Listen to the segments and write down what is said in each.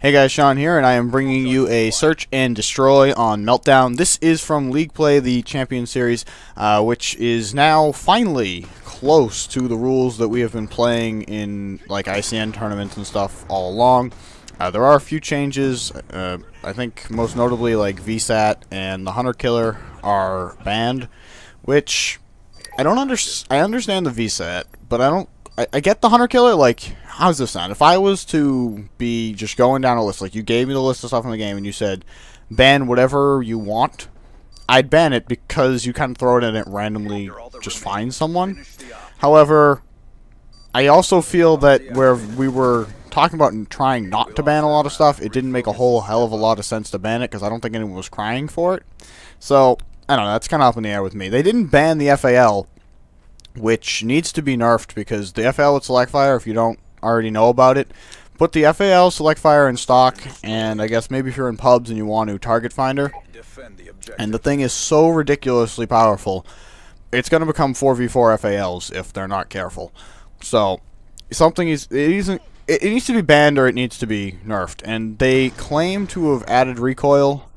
Hey guys, Sean here, and I am bringing you a Search and Destroy on Meltdown. This is from League Play, the Champion Series, which is now finally close to the rules that we have been playing in like ICN tournaments and stuff all along. There are a few changes. I think most notably like VSAT and the Hunter Killer are banned, which I understand the VSAT, but I get the Hunter Killer. Like, how's this sound? If I was to be just going down a list, like you gave me the list of stuff in the game and you said, ban whatever you want, I'd ban it because you kind of throw it in and randomly just find someone. However, I also feel that where we were talking about trying not to ban a lot of stuff, it didn't make a whole hell of a lot of sense to ban it because I don't think anyone was crying for it. So, I don't know, that's kind of up in the air with me. They didn't ban the FAL, which needs to be nerfed because the FAL with Select Fire, if you don't already know about it, put the FAL Select Fire in stock, and I guess maybe if you're in pubs and you want to Target Finder, and the thing is so ridiculously powerful, it's going to become 4v4 FALs if they're not careful. So, it needs to be banned or it needs to be nerfed, and they claim to have added recoil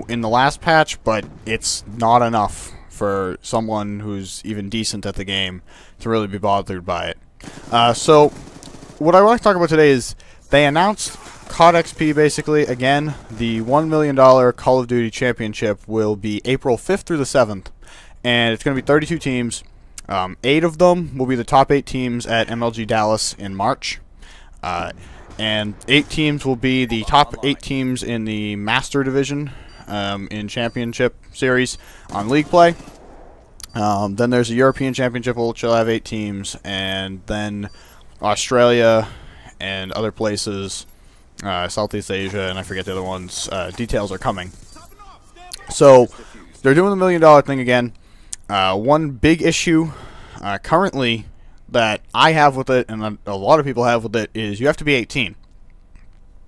in the last patch, but it's not enough for someone who's even decent at the game to really be bothered by it. So, what I want to talk about today is they announced COD XP basically. Again, the $1 million Call of Duty Championship will be April 5th through the 7th, and it's going to be 32 teams. 8 of them will be the top 8 teams at MLG Dallas in March. And 8 teams will be the top 8 teams in the Master Division in Championship Series on League Play. Then there's a European Championship which will have 8 teams, and then Australia and other places, Southeast Asia, and I forget the other ones. Details are coming. So they're doing the $1 million thing again. One big issue currently that I have with it, and a lot of people have with it, is you have to be 18.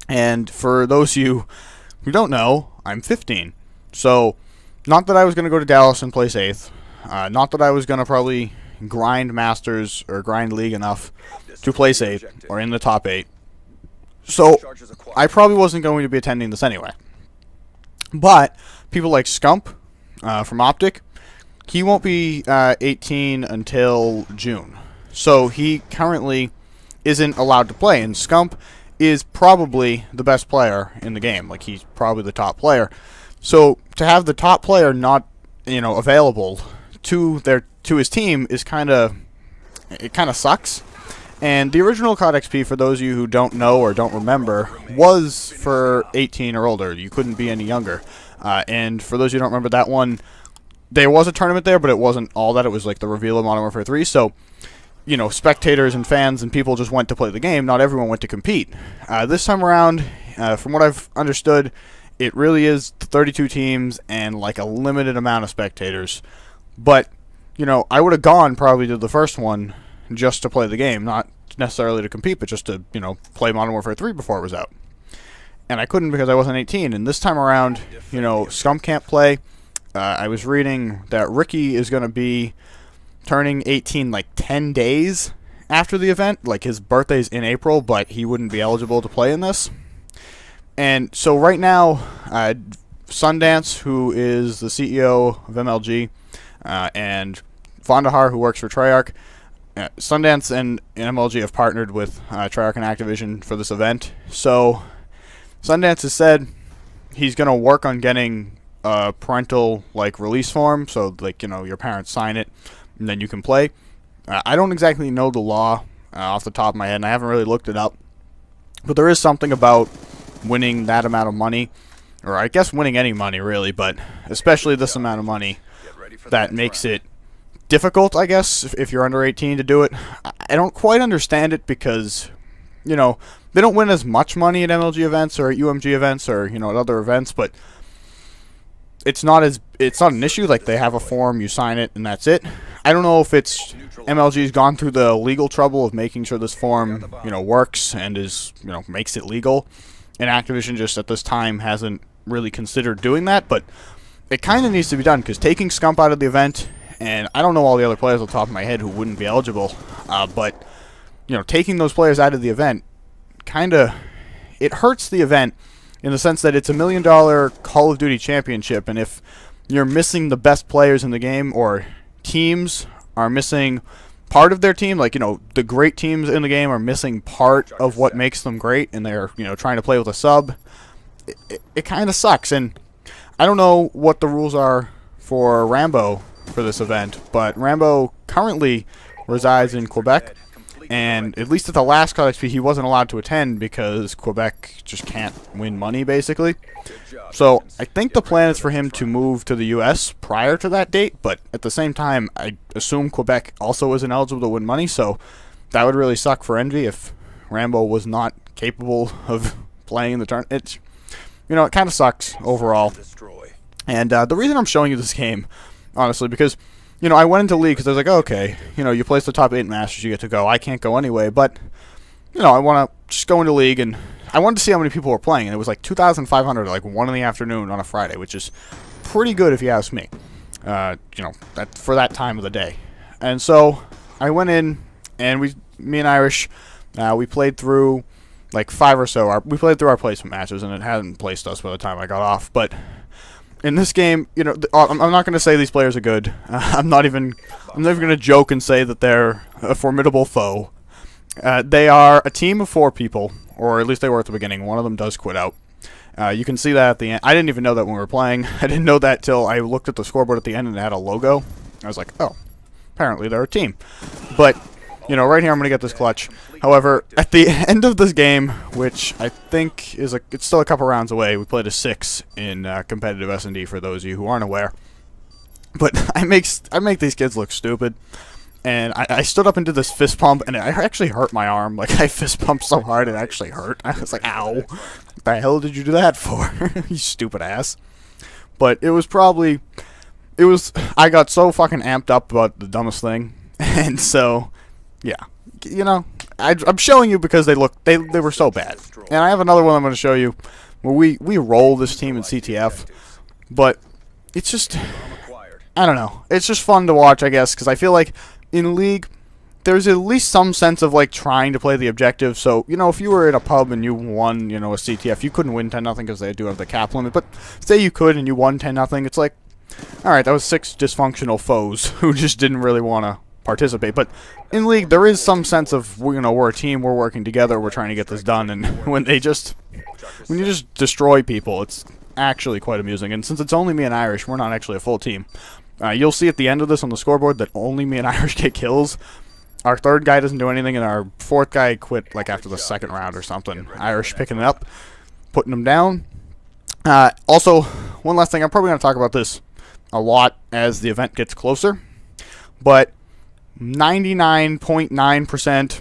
And for those of you who don't know, I'm 15. So, not that I was going to go to Dallas and place 8th. Not that I was going to probably grind Masters or grind League enough to place 8 or in the top 8. So, I probably wasn't going to be attending this anyway. But, people like Scump from Optic, he won't be 18 until June. So he currently isn't allowed to play, and Scump is probably the best player in the game. Like, he's probably the top player. So to have the top player not, available to his team is kind of sucks. And the original COD XP, for those of you who don't know or don't remember, was for 18 or older. You couldn't be any younger. And for those of you who don't remember that one, there was a tournament there, but it wasn't all that. It was like the reveal of Modern Warfare 3. So, spectators and fans and people just went to play the game. Not everyone went to compete. This time around, from what I've understood, it really is 32 teams and like a limited amount of spectators. But, I would have gone probably to the first one just to play the game, not necessarily to compete, but just to, play Modern Warfare 3 before it was out. And I couldn't because I wasn't 18. And this time around, Scump can't play. I was reading that Ricky is going to be turning 18 like 10 days after the event. Like, his birthday's in April, but he wouldn't be eligible to play in this. And so right now, Sundance, who is the CEO of MLG, and Vondahar, who works for Treyarch, Sundance and MLG have partnered with Treyarch and Activision for this event. So Sundance has said he's going to work on getting a parental release form, so your parents sign it and then you can play. I don't exactly know the law off the top of my head, and I haven't really looked it up, but there is something about winning that amount of money, or I guess winning any money really, but especially this amount of money, that makes it difficult, I guess, if you're under 18 to do it. I don't quite understand it because they don't win as much money at MLG events or at UMG events or at other events, but it's not an issue. Like, they have a form, you sign it, and that's it. I don't know if it's MLG's gone through the legal trouble of making sure this form, works and is, makes it legal. And Activision just at this time hasn't really considered doing that, but it kind of needs to be done because taking Scump out of the event, and I don't know all the other players on the top of my head who wouldn't be eligible, but taking those players out of the event kind of it hurts the event in the sense that it's $1 million Call of Duty championship, and if you're missing the best players in the game, or teams are missing part of their team, like, the great teams in the game are missing part of what makes them great, and they're, trying to play with a sub, it kind of sucks. And I don't know what the rules are for Rambo for this event, but Rambo currently resides in Quebec, and at least at the last Cut XP, he wasn't allowed to attend because Quebec just can't win money, basically. So I think the plan is for him to move to the U.S. prior to that date, but at the same time, I assume Quebec also isn't eligible to win money, so that would really suck for Envy if Rambo was not capable of playing in the tournament. It kind of sucks overall. And the reason I'm showing you this game, honestly, because I went into League because I was like, oh, okay, you place the top 8 Masters, you get to go. I can't go anyway, but, I want to just go into League, and I wanted to see how many people were playing, and it was like 2,500 at like 1 in the afternoon on a Friday, which is pretty good if you ask me, that for that time of the day. And so I went in, and me and Irish, we played through like 5 or so. We played through our placement matches, and it hadn't placed us by the time I got off, but in this game, I'm not going to say these players are good. I'm never going to joke and say that they're a formidable foe. They are a team of 4 people, or at least they were at the beginning. One of them does quit out. You can see that at the end. I didn't even know that when we were playing. I didn't know that till I looked at the scoreboard at the end and it had a logo. I was like, oh, apparently they're a team. But, right here I'm going to get this clutch. However, at the end of this game, which I think is it's still a couple rounds away, we played a 6 in competitive S&D for those of you who aren't aware. But I make these kids look stupid. And I stood up and did this fist pump, and it actually hurt my arm. Like, I fist pumped so hard it actually hurt. I was like, ow. What the hell did you do that for? You stupid ass. But it was I got so fucking amped up about the dumbest thing. And so, yeah. I'm showing you because they were so bad. And I have another one I'm going to show you where we roll this team in CTF. But it's just, I don't know. It's just fun to watch, I guess, because I feel like in League, there's at least some sense of, like, trying to play the objective. So, if you were at a pub and you won, a CTF, you couldn't win 10-0 because they do have the cap limit. But say you could and you won 10-0, it's like, alright, that was 6 dysfunctional foes who just didn't really want to participate. But in League, there is some sense of, we're a team, we're working together, we're trying to get this done. And when you just destroy people, it's actually quite amusing. And since it's only me and Irish, we're not actually a full team. You'll see at the end of this on the scoreboard that only me and Irish get kills. Our 3rd guy doesn't do anything, and our 4th guy quit like after the 2nd round or something. Irish picking it up, putting him down. Also, one last thing, I'm probably going to talk about this a lot as the event gets closer, but 99.9%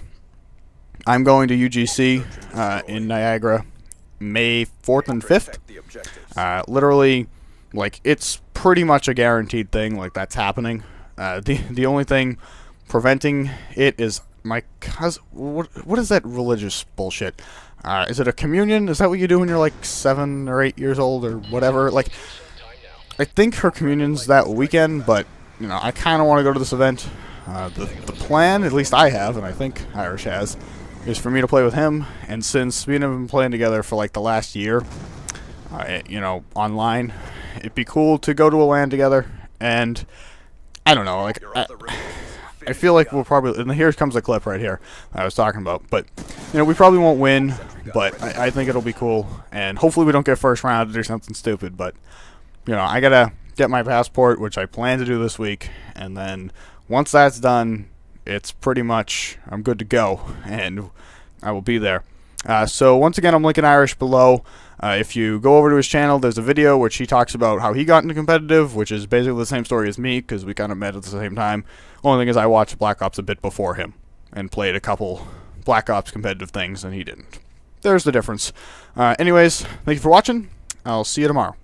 I'm going to UGC in Niagara May 4th and 5th. Literally, like, it's pretty much a guaranteed thing, like, that's happening. The only thing preventing it is my cousin. What is that religious bullshit? Is it a communion? Is that what you do when you're like 7 or 8 years old or whatever? Like, I think her communion's that weekend, but I kind of want to go to this event. The plan, at least I have, and I think Irish has, is for me to play with him. And since we have been playing together for like the last year, online, it'd be cool to go to a LAN together. And I don't know, like, I feel like we'll probably, and here comes the clip right here I was talking about, but, we probably won't win, but I think it'll be cool, and hopefully we don't get first rounded or something stupid, but, I gotta get my passport, which I plan to do this week, and then once that's done, it's pretty much, I'm good to go, and I will be there. So once again, I'm linking Irish below. If you go over to his channel, there's a video which he talks about how he got into competitive, which is basically the same story as me, because we kind of met at the same time. Only thing is I watched Black Ops a bit before him, and played a couple Black Ops competitive things, and he didn't. There's the difference. Anyways, thank you for watching. I'll see you tomorrow.